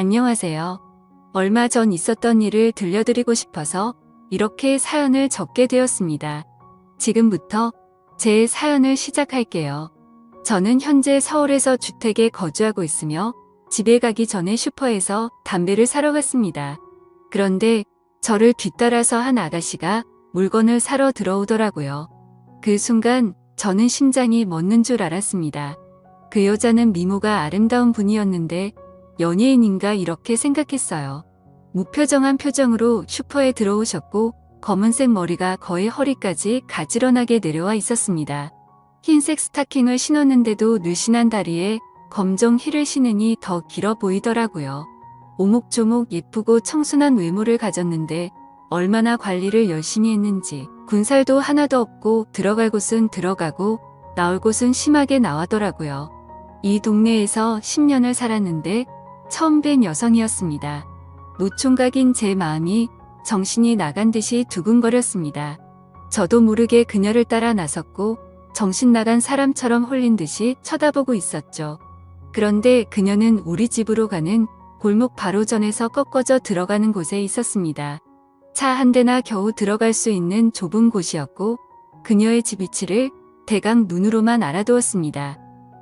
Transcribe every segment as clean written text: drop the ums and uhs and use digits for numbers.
안녕하세요. 얼마 전 있었던 일을 들려드리고 싶어서 이렇게 사연을 적게 되었습니다. 지금부터 제 사연을 시작할게요. 저는 현재 서울에서 주택에 거주하고 있으며 집에 가기 전에 슈퍼에서 담배를 사러 갔습니다. 그런데 저를 뒤따라서 한 아가씨가 물건을 사러 들어오더라고요. 그 순간 저는 심장이 멎는 줄 알았습니다. 그 여자는 미모가 아름다운 분이었는데 연예인인가 이렇게 생각했어요. 무표정한 표정으로 슈퍼에 들어오셨고 검은색 머리가 거의 허리까지 가지런하게 내려와 있었습니다. 흰색 스타킹을 신었는데도 늘씬한 다리에 검정 힐을 신으니 더 길어 보이더라고요. 오목조목 예쁘고 청순한 외모를 가졌는데 얼마나 관리를 열심히 했는지 군살도 하나도 없고 들어갈 곳은 들어가고 나올 곳은 심하게 나왔더라고요. 이 동네에서 10년을 살았는데 처음 뵌 여성이었습니다. 노총각인 제 마음이 정신이 나간 듯이 두근거렸습니다. 저도 모르게 그녀를 따라 나섰고 정신 나간 사람처럼 홀린 듯이 쳐다보고 있었죠. 그런데 그녀는 우리 집으로 가는 골목 바로 전에서 꺾어져 들어가는 곳에 있었습니다. 차 한 대나 겨우 들어갈 수 있는 좁은 곳이었고 그녀의 집 위치를 대강 눈으로만 알아두었습니다.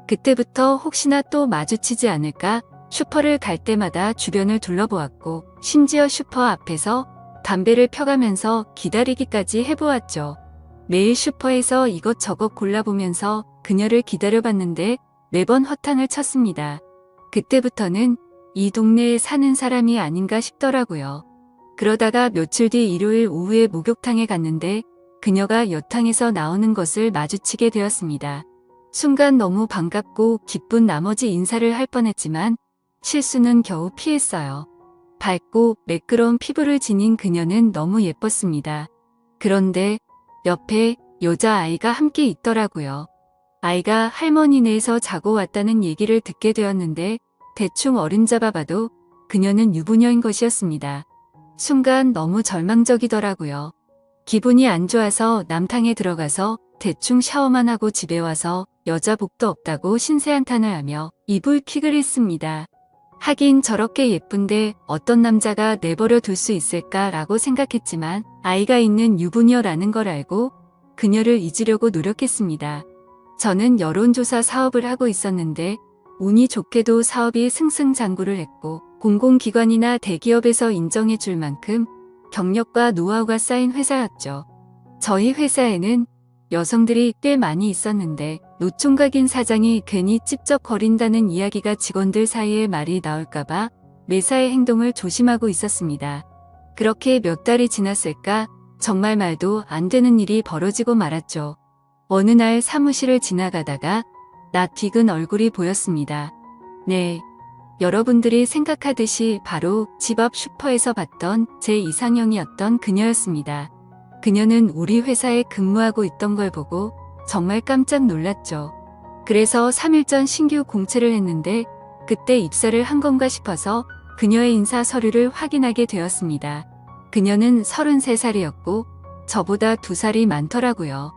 그때부터 혹시나 또 마주치지 않을까 슈퍼를 갈 때마다 주변을 둘러보았고 심지어 슈퍼 앞에서 담배를 펴가면서 기다리기까지 해보았죠. 매일 슈퍼에서 이것저것 골라보면서 그녀를 기다려봤는데 매번 허탕을 쳤습니다. 그때부터는 이 동네에 사는 사람이 아닌가 싶더라고요. 그러다가 며칠 뒤 일요일 오후에 목욕탕에 갔는데 그녀가 여탕에서 나오는 것을 마주치게 되었습니다. 순간 너무 반갑고 기쁜 나머지 인사를 할 뻔했지만 실수는 겨우 피했어요. 밝고 매끄러운 피부를 지닌 그녀는 너무 예뻤습니다. 그런데 옆에 여자아이가 함께 있더라고요. 아이가 할머니네에서 자고 왔다는 얘기를 듣게 되었는데 대충 어림잡아 봐도 그녀는 유부녀인 것이었습니다. 순간 너무 절망적이더라고요. 기분이 안 좋아서 남탕에 들어가서 대충 샤워만 하고 집에 와서 여자복도 없다고 신세한탄을 하며 이불킥을 했습니다. 하긴 저렇게 예쁜데 어떤 남자가 내버려 둘 수 있을까라고 생각했지만 아이가 있는 유부녀라는 걸 알고 그녀를 잊으려고 노력했습니다. 저는 여론조사 사업을 하고 있었는데 운이 좋게도 사업이 승승장구를 했고 공공기관이나 대기업에서 인정해 줄 만큼 경력과 노하우가 쌓인 회사였죠. 저희 회사에는 여성들이 꽤 많이 있었는데 노총각인 사장이 괜히 찝쩍거린다는 이야기가 직원들 사이에 말이 나올까봐 매사의 행동을 조심하고 있었습니다. 그렇게 몇 달이 지났을까 정말 말도 안 되는 일이 벌어지고 말았죠. 어느 날 사무실을 지나가다가 낯 익은 얼굴이 보였습니다. 네, 여러분들이 생각하듯이 바로 집 앞 슈퍼에서 봤던 제 이상형이었던 그녀였습니다. 그녀는 우리 회사에 근무하고 있던 걸 보고 정말 깜짝 놀랐죠. 그래서 3일 전 신규 공채를 했는데 그때 입사를 한 건가 싶어서 그녀의 인사 서류를 확인하게 되었습니다. 그녀는 33살이었고 저보다 2살이 많더라고요.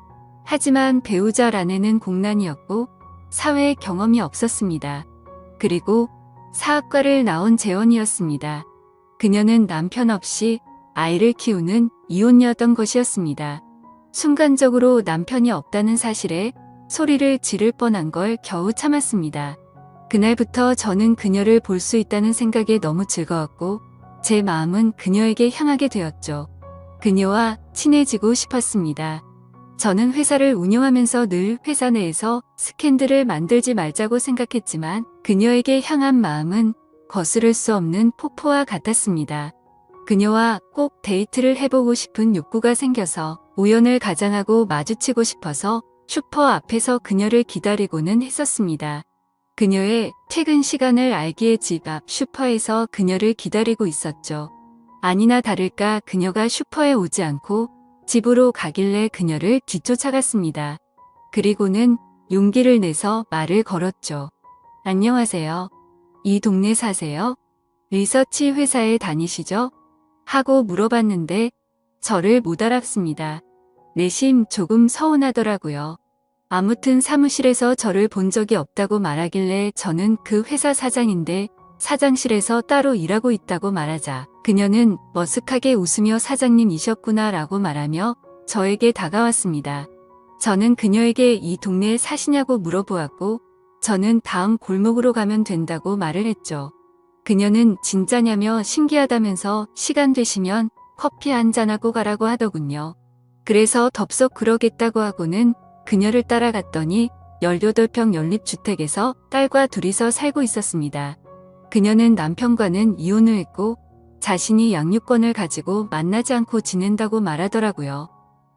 하지만 배우자라내는 공란이었고 사회에 경험이 없었습니다. 그리고 사학과를 나온 재원이었습니다. 그녀는 남편 없이 아이를 키우는 이혼녀였던 것이었습니다. 순간적으로 남편이 없다는 사실에 소리를 지를 뻔한 걸 겨우 참았습니다. 그날부터 저는 그녀를 볼 수 있다는 생각에 너무 즐거웠고 제 마음은 그녀에게 향하게 되었죠. 그녀와 친해지고 싶었습니다. 저는 회사를 운영하면서 늘 회사 내에서 스캔들을 만들지 말자고 생각했지만 그녀에게 향한 마음은 거스를 수 없는 폭포와 같았습니다. 그녀와 꼭 데이트를 해보고 싶은 욕구가 생겨서 우연을 가장하고 마주치고 싶어서 슈퍼 앞에서 그녀를 기다리고는 했었습니다. 그녀의 퇴근 시간을 알기에 집 앞 슈퍼에서 그녀를 기다리고 있었죠. 아니나 다를까 그녀가 슈퍼에 오지 않고 집으로 가길래 그녀를 뒤쫓아갔습니다. 그리고는 용기를 내서 말을 걸었죠. 안녕하세요. 이 동네 사세요? 리서치 회사에 다니시죠? 하고 물어봤는데 저를 못 알아봤습니다. 내심 조금 서운하더라고요. 아무튼 사무실에서 저를 본 적이 없다고 말하길래 저는 그 회사 사장인데 사장실에서 따로 일하고 있다고 말하자 그녀는 머쓱하게 웃으며 사장님이셨구나 라고 말하며 저에게 다가왔습니다. 저는 그녀에게 이 동네에 사시냐고 물어보았고 저는 다음 골목으로 가면 된다고 말을 했죠. 그녀는 진짜냐며 신기하다면서 시간 되시면 커피 한잔하고 가라고 하더군요. 그래서 덥석 그러겠다고 하고는 그녀를 따라갔더니 18평 연립주택에서 딸과 둘이서 살고 있었습니다. 그녀는 남편과는 이혼을 했고 자신이 양육권을 가지고 만나지 않고 지낸다고 말하더라고요.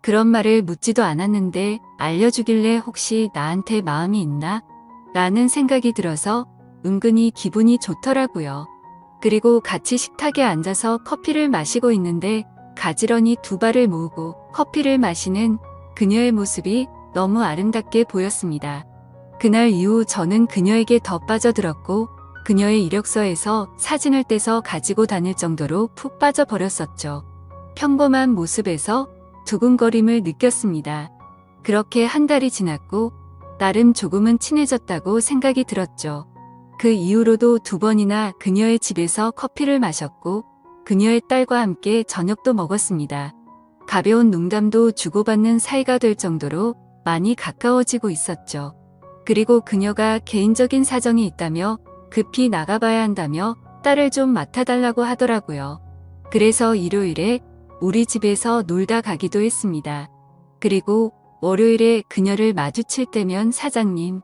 그런 말을 묻지도 않았는데 알려주길래 혹시 나한테 마음이 있나? 라는 생각이 들어서 은근히 기분이 좋더라고요. 그리고 같이 식탁에 앉아서 커피를 마시고 있는데 가지런히 두 발을 모으고 커피를 마시는 그녀의 모습이 너무 아름답게 보였습니다. 그날 이후 저는 그녀에게 더 빠져들었고 그녀의 이력서에서 사진을 떼서 가지고 다닐 정도로 푹 빠져버렸었죠. 평범한 모습에서 두근거림을 느꼈습니다. 그렇게 한 달이 지났고 나름 조금은 친해졌다고 생각이 들었죠. 그 이후로도 2번이나 그녀의 집에서 커피를 마셨고 그녀의 딸과 함께 저녁도 먹었습니다. 가벼운 농담도 주고받는 사이가 될 정도로 많이 가까워지고 있었죠. 그리고 그녀가 개인적인 사정이 있다며 급히 나가봐야 한다며 딸을 좀 맡아달라고 하더라고요. 그래서 일요일에 우리 집에서 놀다 가기도 했습니다. 그리고 월요일에 그녀를 마주칠 때면 사장님,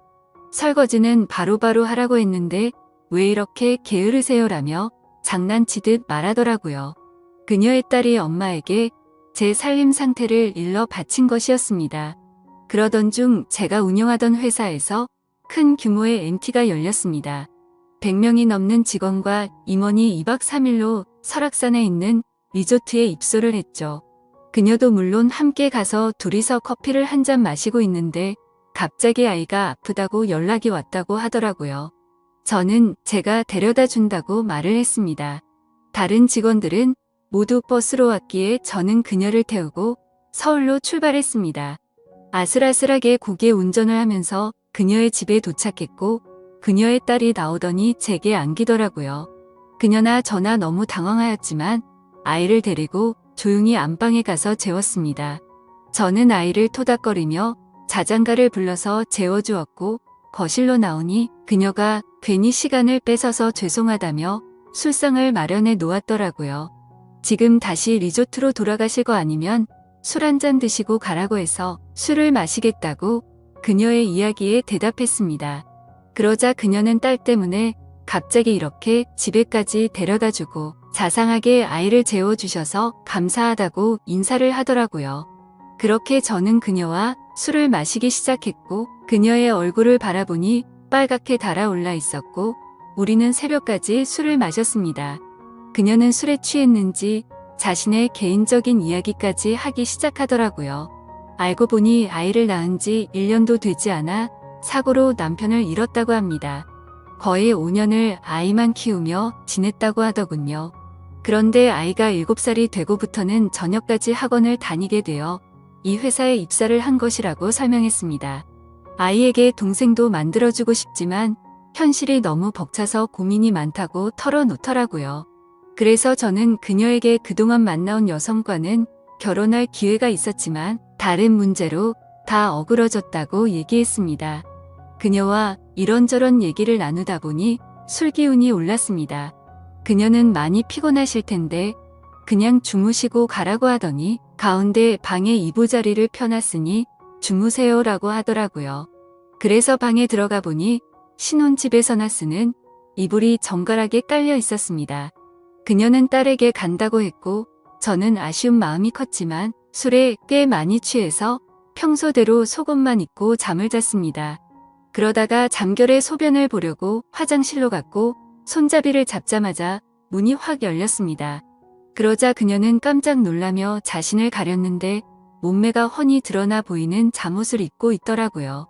설거지는 바로바로 하라고 했는데 왜 이렇게 게으르세요라며 장난치듯 말하더라고요. 그녀의 딸이 엄마에게 제 살림 상태를 일러 바친 것이었습니다. 그러던 중 제가 운영하던 회사에서 큰 규모의 MT가 열렸습니다. 100명이 넘는 직원과 임원이 2박 3일로 설악산에 있는 리조트에 입소를 했죠. 그녀도 물론 함께 가서 둘이서 커피를 한 잔 마시고 있는데 갑자기 아이가 아프다고 연락이 왔다고 하더라고요. 저는 제가 데려다 준다고 말을 했습니다. 다른 직원들은 모두 버스로 왔기에 저는 그녀를 태우고 서울로 출발했습니다. 아슬아슬하게 고개 운전을 하면서 그녀의 집에 도착했고 그녀의 딸이 나오더니 제게 안기더라고요. 그녀나 저나 너무 당황하였지만 아이를 데리고 조용히 안방에 가서 재웠습니다. 저는 아이를 토닥거리며 자장가를 불러서 재워주었고 거실로 나오니 그녀가 괜히 시간을 뺏어서 죄송하다며 술상을 마련해 놓았더라고요. 지금 다시 리조트로 돌아가실 거 아니면 술 한잔 드시고 가라고 해서 술을 마시겠다고 그녀의 이야기에 대답했습니다. 그러자 그녀는 딸 때문에 갑자기 이렇게 집에까지 데려다주고 자상하게 아이를 재워주셔서 감사하다고 인사를 하더라고요. 그렇게 저는 그녀와 술을 마시기 시작했고 그녀의 얼굴을 바라보니 빨갛게 달아올라 있었고 우리는 새벽까지 술을 마셨습니다. 그녀는 술에 취했는지 자신의 개인적인 이야기까지 하기 시작하더라고요. 알고 보니 아이를 낳은 지 1년도 되지 않아 사고로 남편을 잃었다고 합니다. 거의 5년을 아이만 키우며 지냈다고 하더군요. 그런데 아이가 7살이 되고부터는 저녁까지 학원을 다니게 되어 이 회사에 입사를 한 것이라고 설명했습니다. 아이에게 동생도 만들어주고 싶지만 현실이 너무 벅차서 고민이 많다고 털어놓더라고요. 그래서 저는 그녀에게 그동안 만나온 여성과는 결혼할 기회가 있었지만 다른 문제로 다 어그러졌다고 얘기했습니다. 그녀와 이런저런 얘기를 나누다 보니 술 기운이 올랐습니다. 그녀는 많이 피곤하실 텐데 그냥 주무시고 가라고 하더니 가운데 방에 이부자리를 펴놨으니 주무세요라고 하더라고요. 그래서 방에 들어가 보니 신혼집에서나 쓰는 이불이 정갈하게 깔려 있었습니다. 그녀는 딸에게 간다고 했고 저는 아쉬운 마음이 컸지만 술에 꽤 많이 취해서 평소대로 속옷만 입고 잠을 잤습니다. 그러다가 잠결에 소변을 보려고 화장실로 갔고 손잡이를 잡자마자 문이 확 열렸습니다. 그러자 그녀는 깜짝 놀라며 자신을 가렸는데 몸매가 훤히 드러나 보이는 잠옷을 입고 있더라고요.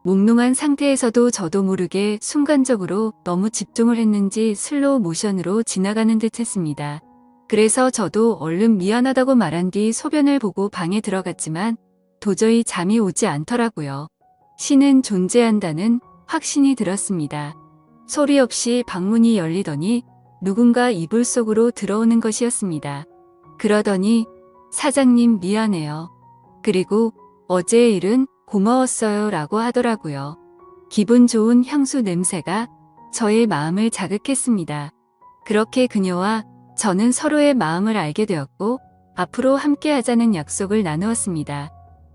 몽롱한 상태에서도 저도 모르게 순간적으로 너무 집중을 했는지 슬로우 모션으로 지나가는 듯 했습니다. 그래서 저도 얼른 미안하다고 말한 뒤 소변을 보고 방에 들어갔지만 도저히 잠이 오지 않더라고요. 신은 존재한다는 확신이 들었습니다. 소리 없이 방문이 열리더니 누군가 이불 속으로 들어오는 것이었습니다. 그러더니 사장님 미안해요. 그리고 어제의 일은 고마웠어요 라고 하더라고요. 기분 좋은 향수 냄새가 저의 마음을 자극했습니다. 그렇게 그녀와 저는 서로의 마음을 알게 되었고 앞으로 함께 하자는 약속을 나누었습니다.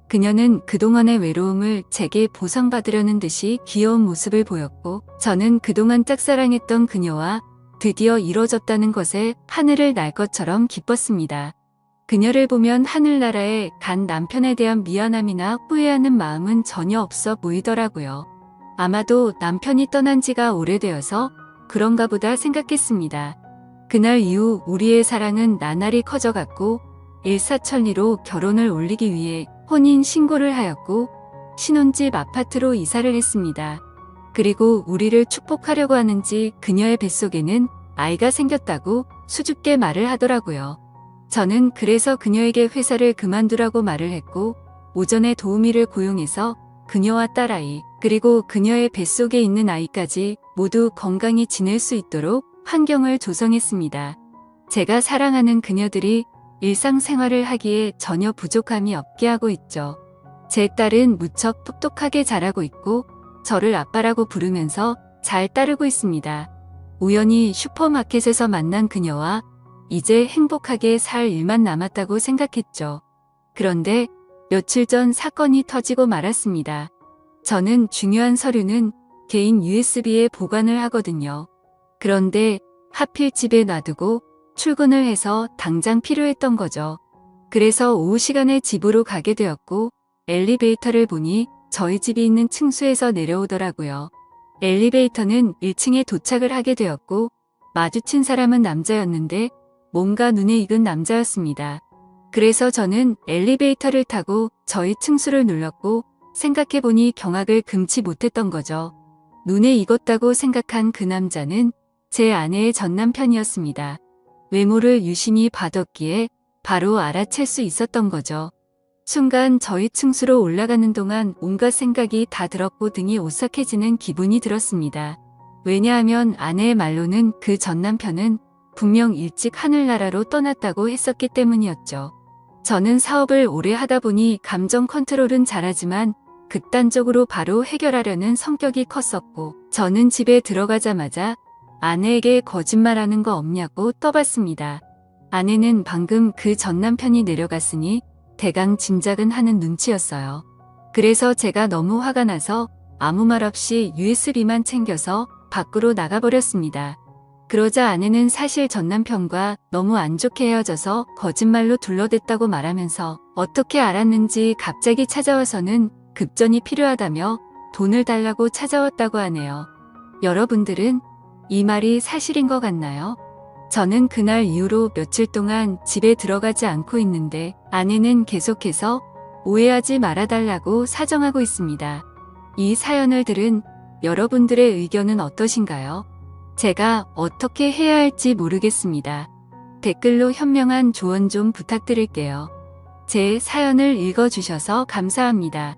그녀는 그동안의 외로움을 제게 보상받으려는 듯이 귀여운 모습을 보였고 저는 그동안 짝사랑했던 그녀와 드디어 이뤄졌다는 것에 하늘을 날 것처럼 기뻤습니다. 그녀를 보면 하늘나라에 간 남편에 대한 미안함이나 후회하는 마음은 전혀 없어 보이더라고요. 아마도 남편이 떠난 지가 오래되어서 그런가 보다 생각했습니다. 그날 이후 우리의 사랑은 나날이 커져갔고 일사천리로 결혼을 올리기 위해 혼인 신고를 하였고 신혼집 아파트로 이사를 했습니다. 그리고 우리를 축복하려고 하는지 그녀의 뱃속에는 아이가 생겼다고 수줍게 말을 하더라고요. 저는 그래서 그녀에게 회사를 그만두라고 말을 했고 오전에 도우미를 고용해서 그녀와 딸아이 그리고 그녀의 뱃속에 있는 아이까지 모두 건강히 지낼 수 있도록 환경을 조성했습니다. 제가 사랑하는 그녀들이 일상생활을 하기에 전혀 부족함이 없게 하고 있죠. 제 딸은 무척 똑똑하게 자라고 있고 저를 아빠라고 부르면서 잘 따르고 있습니다. 우연히 슈퍼마켓에서 만난 그녀와 이제 행복하게 살 일만 남았다고 생각했죠. 그런데 며칠 전 사건이 터지고 말았습니다. 저는 중요한 서류는 개인 USB에 보관을 하거든요. 그런데 하필 집에 놔두고 출근을 해서 당장 필요했던 거죠. 그래서 오후 시간에 집으로 가게 되었고 엘리베이터를 보니 저희 집이 있는 층수에서 내려오더라고요. 엘리베이터는 1층에 도착을 하게 되었고 마주친 사람은 남자였는데 뭔가 눈에 익은 남자였습니다. 그래서 저는 엘리베이터를 타고 저희 층수를 눌렀고 생각해보니 경악을 금치 못했던 거죠. 눈에 익었다고 생각한 그 남자는 제 아내의 전 남편이었습니다. 외모를 유심히 봐뒀기에 바로 알아챌 수 있었던 거죠. 순간 저희 층수로 올라가는 동안 온갖 생각이 다 들었고 등이 오싹해지는 기분이 들었습니다. 왜냐하면 아내의 말로는 그 전 남편은 분명 일찍 하늘나라로 떠났다고 했었기 때문이었죠. 저는 사업을 오래 하다 보니 감정 컨트롤은 잘하지만 극단적으로 바로 해결하려는 성격이 컸었고 저는 집에 들어가자마자 아내에게 거짓말하는 거 없냐고 떠봤습니다. 아내는 방금 그 전 남편이 내려갔으니 대강 짐작은 하는 눈치였어요. 그래서 제가 너무 화가 나서 아무 말 없이 USB만 챙겨서 밖으로 나가버렸습니다. 그러자 아내는 사실 전 남편과 너무 안 좋게 헤어져서 거짓말로 둘러댔다고 말하면서 어떻게 알았는지 갑자기 찾아와서는 급전이 필요하다며 돈을 달라고 찾아왔다고 하네요. 여러분들은 이 말이 사실인 것 같나요? 저는 그날 이후로 며칠 동안 집에 들어가지 않고 있는데 아내는 계속해서 오해하지 말아달라고 사정하고 있습니다. 이 사연을 들은 여러분들의 의견은 어떠신가요? 제가 어떻게 해야 할지 모르겠습니다. 댓글로 현명한 조언 좀 부탁드릴게요. 제 사연을 읽어주셔서 감사합니다.